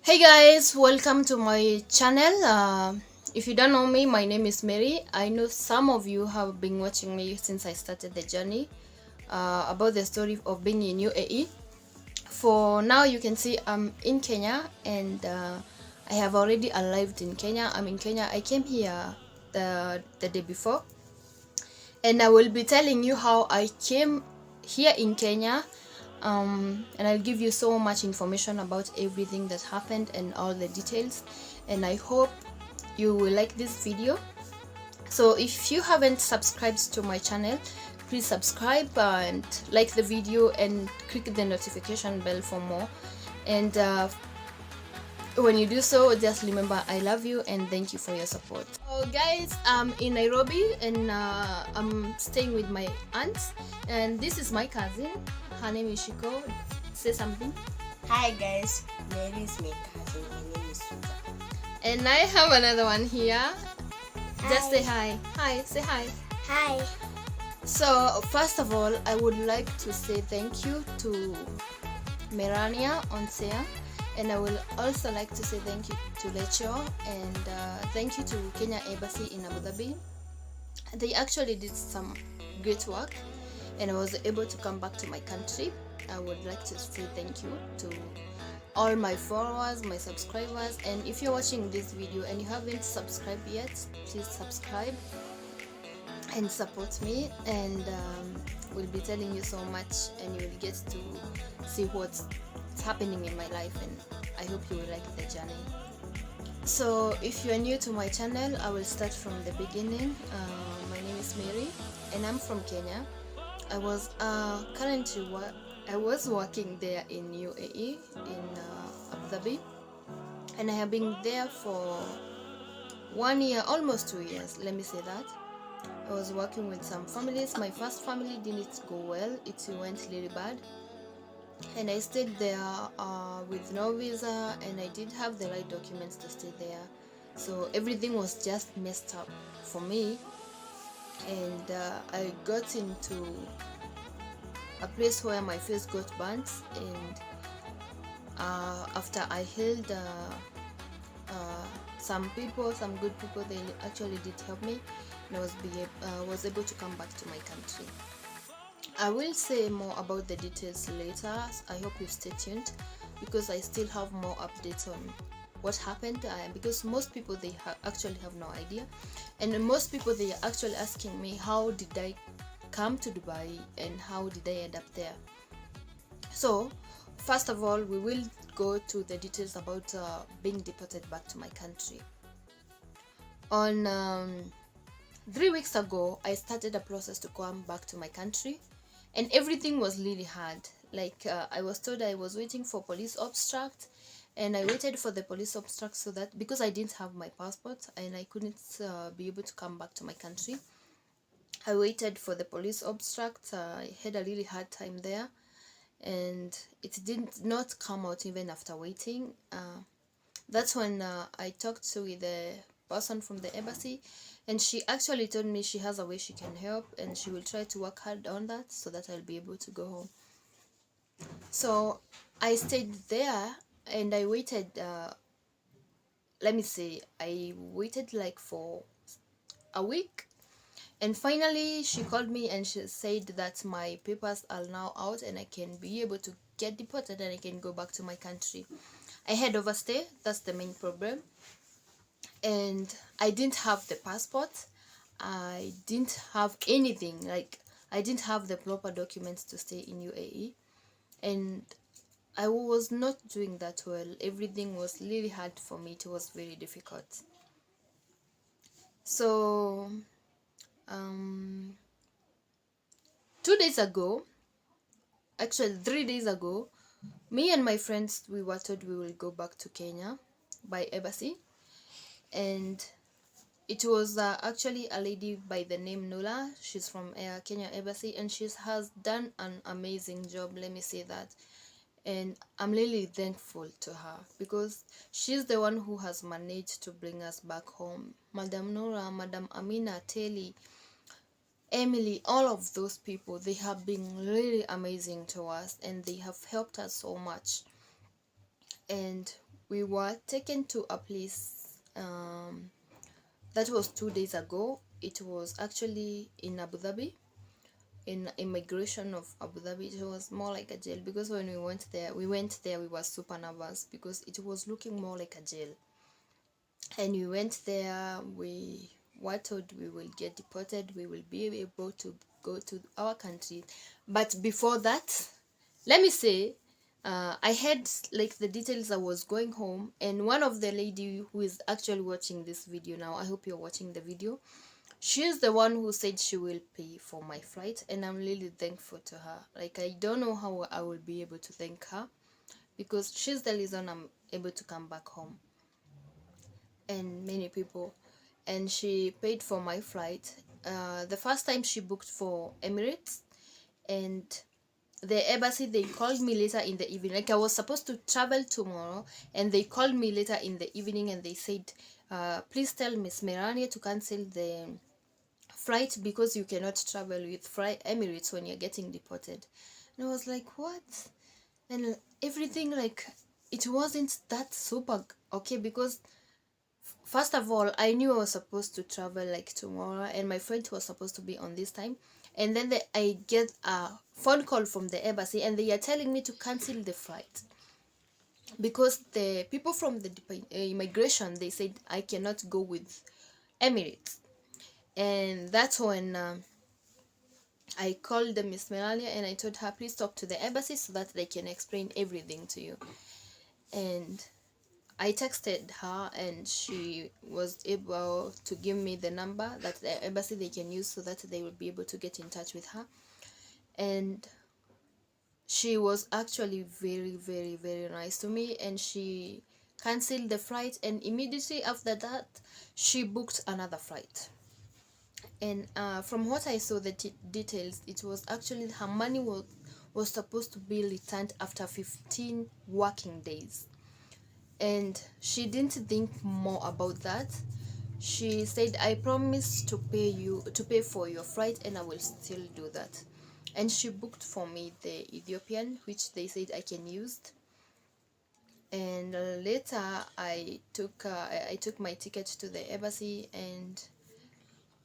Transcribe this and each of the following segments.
Hey guys, welcome to my channel. If you don't know me, my name is Mary. I know some of you have been watching me since I started the journey about the story of being in UAE. For now, you can see I'm in Kenya, and I have already arrived in Kenya. I'm in Kenya. I came here the day before, and I will be telling you how I came here in Kenya, and I'll give you so much information about everything that happened and all the details, and I hope you will like this video. So if you haven't subscribed to my channel, please subscribe and like the video and click the notification bell for more. And when you do so, just remember I love you and thank you for your support. So guys, I'm in Nairobi, and I'm staying with my aunt, and this is my cousin. Her name is Shiko. Say something. Hi guys, Mary is my cousin. My name is Suza. And I have another one here. Just Hi. say hi. Hi, say hi. Hi. So first of all, I would like to say thank you to Merania Onsea, and I will also like to say thank you to Lecho, and thank you to Kenya Embassy in Abu Dhabi. They actually did some great work, and I was able to come back to my country. I would like to say thank you to all my followers, my subscribers, and if you're watching this video and you haven't subscribed yet, please subscribe and support me, and we'll be telling you so much, and you will get to see what's happening in my life, and I hope you will like the journey. So if you are new to my channel, I will start from the beginning. My name is Mary, and I'm from Kenya. I was working there in UAE, in Abu Dhabi, and I have been there for 1 year, almost 2 years, let me say that. I was working with some families. My first family didn't go well, it went really bad, and I stayed there with no visa, and I did have the right documents to stay there, so everything was just messed up for me, and I got into a place where my face got burnt, and after I healed, some good people, they actually did help me, and I was able to come back to my country. I will say more about the details later. I hope you stay tuned, because I still have more updates on what happened, because most people, they actually have no idea, and most people, they are actually asking me how did I come to Dubai and how did I end up there. So first of all, we will go to the details about being deported back to my country. On 3 weeks ago, I started a process to come back to my country, and everything was really hard. Like I was told I was waiting for police obstruct, and I waited for the police obstruct, so that because I didn't have my passport and I couldn't be able to come back to my country, I waited for the police obstruct. I had a really hard time there, and it did not come out even after waiting. That's when I talked to the person from the embassy, and she actually told me she has a way she can help, and she will try to work hard on that so that I'll be able to go home. So I stayed there, and I waited, let me say, I waited like for a week, and finally she called me and she said that my papers are now out and I can be able to get deported and I can go back to my country. I had overstay, that's the main problem, and I didn't have the passport. I didn't have anything, like I didn't have the proper documents to stay in UAE, and I was not doing that well. Everything was really hard for me. It was very difficult. So 2 days ago, actually 3 days ago, me and my friends, we were told we will go back to Kenya by embassy, and it was actually a lady by the name Nula. She's from Kenya embassy, and she has done an amazing job, let me say that, and I'm really thankful to her, because she's the one who has managed to bring us back home. Madam Nura, Madam Amina, Telly, Emily, all of those people, they have been really amazing to us, and they have helped us so much. And we were taken to a place that was 2 days ago. It was actually in Abu Dhabi, in immigration of Abu Dhabi. It was more like a jail, because when we went there, we were super nervous because it was looking more like a jail. And we went there, we were told we will get deported, we will be able to go to our country. But before that, let me say, I had like the details. I was going home, and one of the lady who is actually watching this video now, I hope you're watching the video, she's the one who said she will pay for my flight, and I'm really thankful to her. Like, I don't know how I will be able to thank her, because she's the reason I'm able to come back home, and many people. And she paid for my flight. The first time she booked for Emirates, and the embassy, they called me later in the evening. Like, I was supposed to travel tomorrow, and they called me later in the evening, and they said, please tell Miss Melania to cancel the flight, because you cannot travel with Emirates when you're getting deported. And I was like, what? And everything, like, it wasn't that super okay, because first of all, I knew I was supposed to travel like tomorrow, and my friend was supposed to be on this time. And then I get a phone call from the embassy, and they are telling me to cancel the flight, because the people from the immigration, they said I cannot go with Emirates. And that's when I called the Miss Melania, and I told her, please talk to the embassy so that they can explain everything to you. And I texted her, and she was able to give me the number that the embassy they can use, so that they will be able to get in touch with her. And she was actually very, very, very nice to me, and she canceled the flight, and immediately after that she booked another flight. And from what I saw, the details, it was actually her money was supposed to be returned after 15 working days. And she didn't think more about that. She said, I promise to pay for your flight, and I will still do that. And she booked for me the Ethiopian, which they said I can use. And later I took my ticket to the embassy, and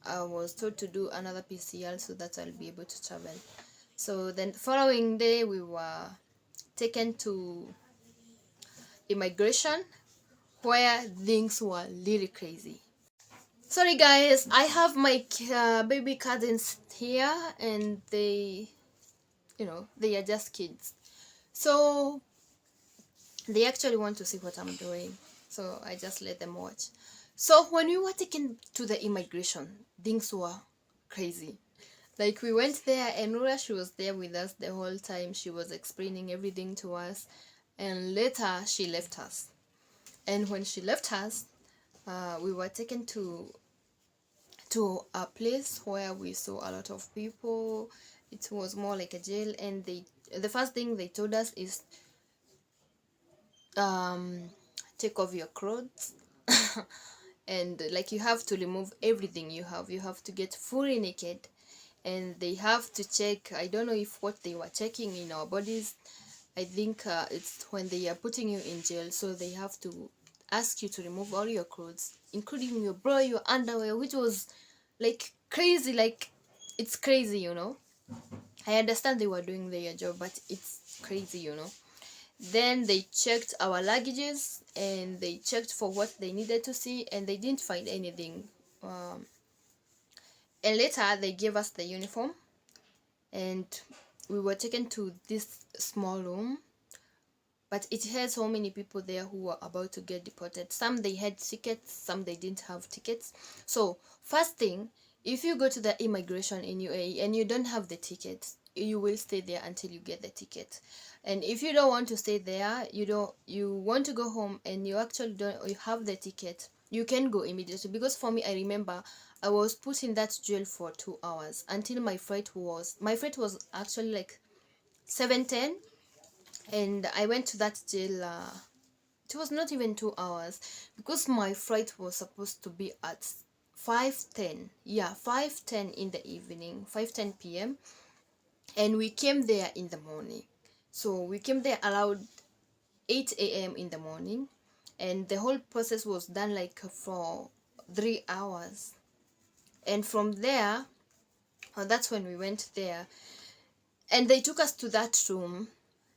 I was told to do another PCR so that I'll be able to travel. So then the following day, we were taken to immigration, where things were really crazy. Sorry guys, I have my baby cousins here, and they are just kids, so they actually want to see what I'm doing, so I just let them watch. So when we were taken to the immigration, things were crazy. Like, we went there, and Nura, she was there with us the whole time. She was explaining everything to us, and later she left us. And when she left us, we were taken to a place where we saw a lot of people. It was more like a jail, and the first thing they told us is, take off your clothes. And like, you have to remove everything you have to get fully naked. And they have to check, I don't know if what they were checking in our bodies. I think it's when they are putting you in jail, so they have to ask you to remove all your clothes, including your bra, your underwear, which was like crazy. Like, it's crazy. I understand they were doing their job, but it's crazy. Then they checked our luggages, and they checked for what they needed to see, and they didn't find anything. And later they gave us the uniform, and we were taken to this small room, but it had so many people there who were about to get deported. Some they had tickets, some they didn't have tickets. So first thing, if you go to the immigration in UAE and you don't have the ticket, you will stay there until you get the ticket. And if you don't want to stay there, you want to go home, and you actually you have the ticket, you can go immediately. Because for me, I remember I was put in that jail for 2 hours until my flight was actually like 7:10, and I went to that jail. It was not even 2 hours, because my flight was supposed to be at 5:10. Yeah, 5:10 in the evening, 5:10 p.m. And we came there in the morning. So we came there around 8 a.m. in the morning. and the whole process was done like for 3 hours. And from there, that's when we went there, and they took us to that room,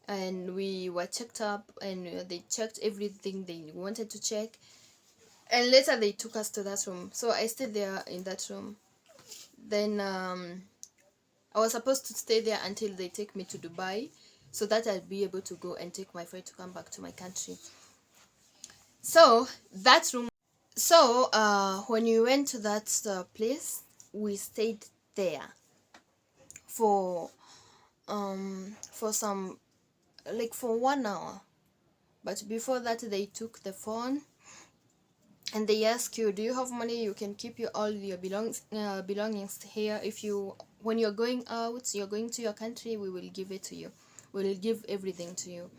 and we were checked up, and they checked everything they wanted to check, and later they took us to that room. So I stayed there in that room. Then I was supposed to stay there until they take me to Dubai, so that I'd be able to go and take my flight to come back to my country. So that room, so when we went to that place, we stayed there for some, like for 1 hour. But before that, they took the phone and they ask you, do you have money? You can keep all your belongings here. If you, when you're going out, you're going to your country, we will give it to you. We will give everything to you.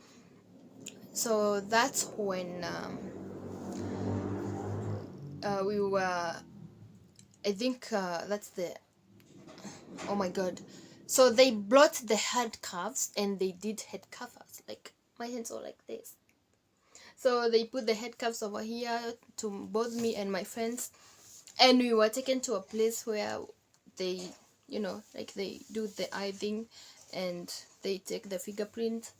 So that's when we were, I think that's the, oh my god. So they brought the handcuffs and they did head covers. Like my hands are like this. So they put the handcuffs over here to both me and my friends, and we were taken to a place where they, you know, like they do the eye thing and they take the fingerprint.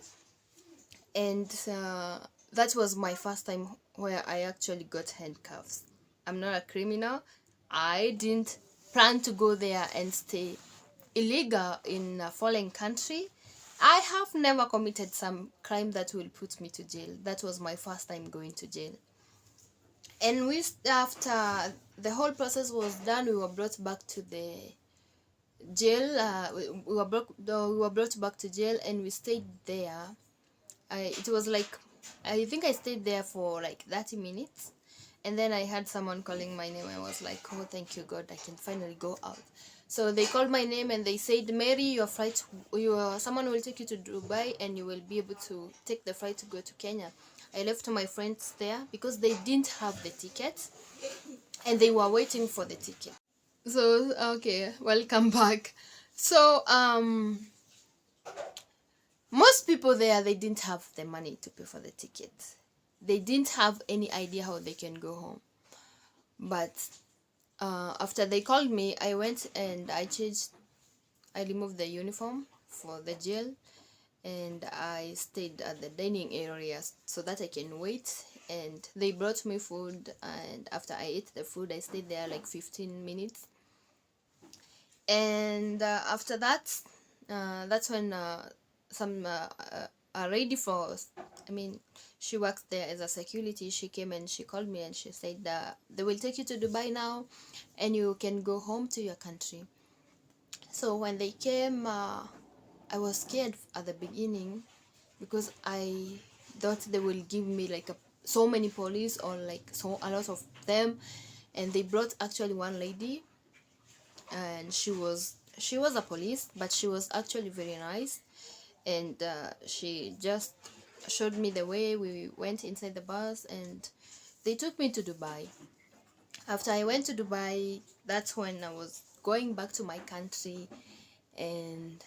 And that was my first time where I actually got handcuffs. I'm not a criminal. I didn't plan to go there and stay illegal in a foreign country. I have never committed some crime that will put me to jail. That was my first time going to jail. And we, after the whole process was done, we were brought back to the jail. We were brought back to jail, and we stayed there. It was like, I think I stayed there for like 30 minutes, and then I had someone calling my name. I was like, oh, thank you God, I can finally go out. So they called my name and they said, Mary, your flight, someone will take you to Dubai and you will be able to take the flight to go to Kenya. I left my friends there because they didn't have the ticket and they were waiting for the ticket. So okay, welcome back. So most people there, they didn't have the money to pay for the ticket. They didn't have any idea how they can go home. But after they called me, I went and I removed the uniform for the jail, and I stayed at the dining area so that I can wait. And they brought me food, and after I ate the food, I stayed there like 15 minutes. And after that, that's when some are ready for, I mean, she works there as a security. She came and she called me and she said that they will take you to Dubai now and you can go home to your country. So when they came, I was scared at the beginning because I thought they will give me like so many police, or like a lot of them. And they brought actually one lady, and she was a police, but she was actually very nice. And she just showed me the way. We went inside the bus and they took me to Dubai. After I went to Dubai, that's when I was going back to my country. And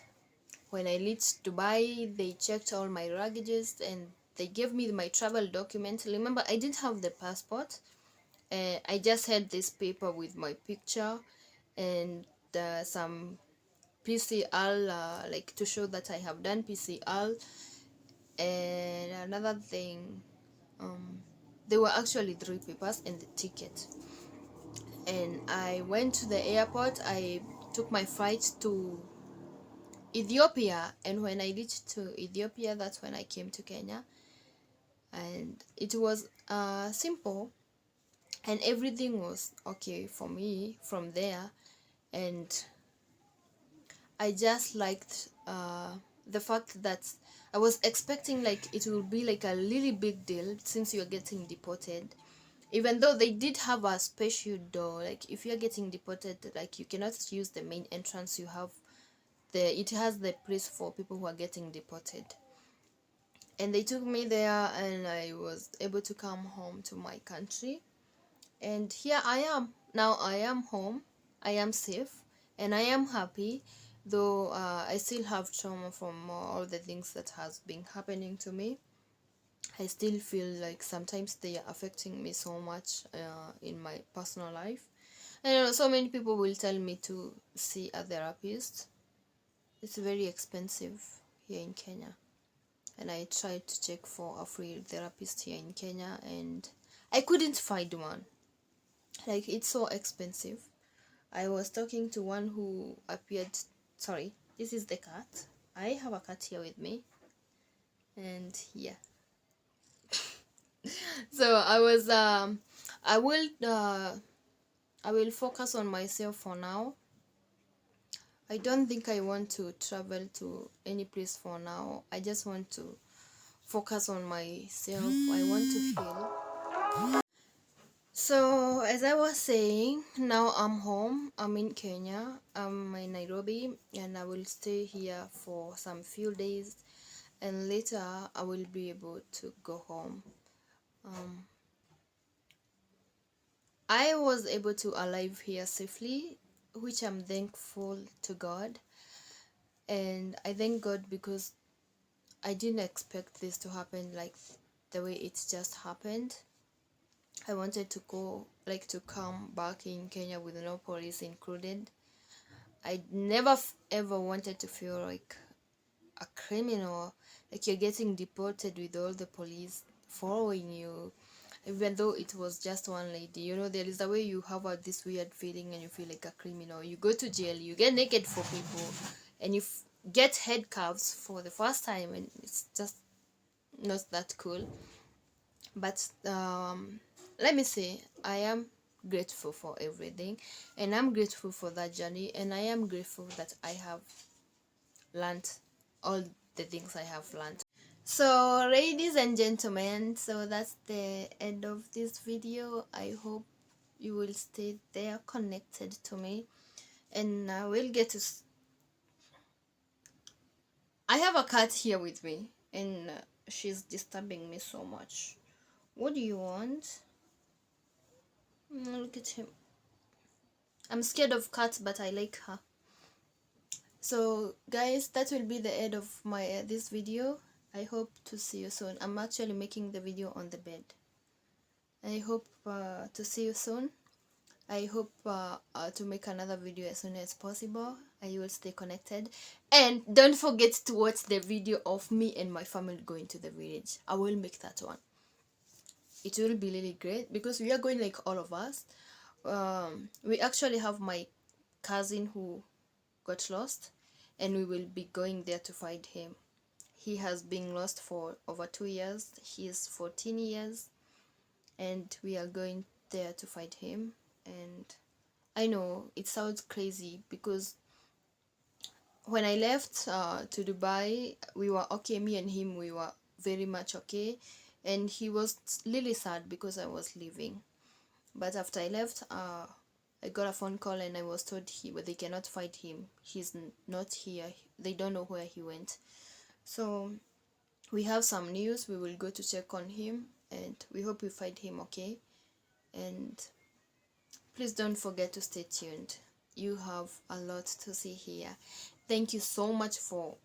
when I reached Dubai, they checked all my luggages and they gave me my travel document. Remember, I didn't have the passport. I just had this paper with my picture and some PCR, like to show that I have done PCR. And another thing, there were actually 3 papers and the ticket. And I went to the airport. I took my flight to Ethiopia, and when I reached to Ethiopia, that's when I came to Kenya. And it was simple, and everything was okay for me from there. And I just liked the fact that I was expecting like it would be like a really big deal since you're getting deported. Even though they did have a special door, like if you're getting deported, like you cannot use the main entrance. You have it has the place for people who are getting deported. And they took me there, and I was able to come home to my country. And here I am now. I am home, I am safe, and I am happy, though I still have trauma from all the things that has been happening to me. I still feel like sometimes they are affecting me so much in my personal life. And so many people will tell me to see a therapist. It's very expensive here in Kenya. And I tried to check for a free therapist here in Kenya and I couldn't find one. Like, it's so expensive. I was talking to one who appeared. Sorry, this is the cat. I have a cat here with me. And yeah. So I will focus on myself for now. I don't think I want to travel to any place for now. I just want to focus on myself. I want to heal. So as I was saying, now I'm home. I'm in Kenya. I'm in Nairobi, and I will stay here for some few days, and later I will be able to go home. I was able to arrive here safely, which I'm thankful to God. And I thank God because I didn't expect this to happen like the way it just happened. I wanted to go, like, to come back in Kenya with no police included. I never ever wanted to feel like a criminal, like you're getting deported with all the police following you, even though it was just one lady. You know, there is a way you have this weird feeling and you feel like a criminal. You go to jail, you get naked for people, and you get head cuffs for the first time, and it's just not that cool. But let me say, I am grateful for everything, and I'm grateful for that journey, and I am grateful that I have learned all the things I have learned. So ladies and gentlemen, so that's the end of this video. I hope you will stay there connected to me, and we'll get to I have a cat here with me, and she's disturbing me so much. What do you want? Look at him. I'm scared of cats, but I like her. So guys, that will be the end of my this video. I hope to see you soon. I'm actually making the video on the bed. I hope to see you soon. I hope to make another video as soon as possible. I will stay connected, and don't forget to watch the video of me and my family going to the village. I will make that one. It will be really great because we are going, like, all of us. We actually have my cousin who got lost, and we will be going there to find him. He has been lost for over 2 years. He is 14 years, and we are going there to find him. And I know it sounds crazy because when I left to Dubai, we were okay. Me and him, we were very much okay, and he was really sad because I was leaving. But after I left, I got a phone call and I was told they cannot find him. He's not here. They don't know where he went. So we have some news. We will go to check on him, and we hope we find him okay. And please don't forget to stay tuned. You have a lot to see here. Thank you so much for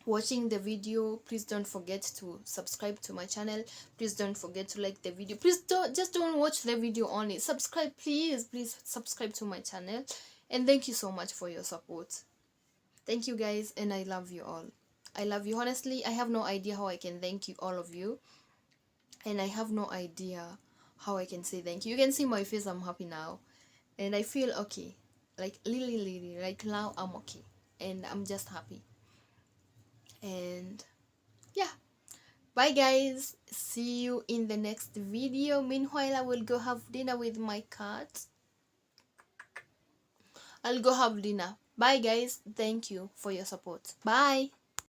watching the video. Please don't forget to subscribe to my channel. Please don't forget to like the video. Please don't watch the video only. Subscribe, please subscribe to my channel. And thank you so much for your support. Thank you guys, and I love you all. I love you. Honestly, I have no idea how I can thank you, all of you, and I have no idea how I can say thank you. You can see my face. I'm happy now, and I feel okay, like really, like now I'm okay, and I'm just happy. And yeah, bye guys, see you in the next video. Meanwhile, I will go have dinner with my cat. I'll go have dinner. Bye guys, thank you for your support. Bye.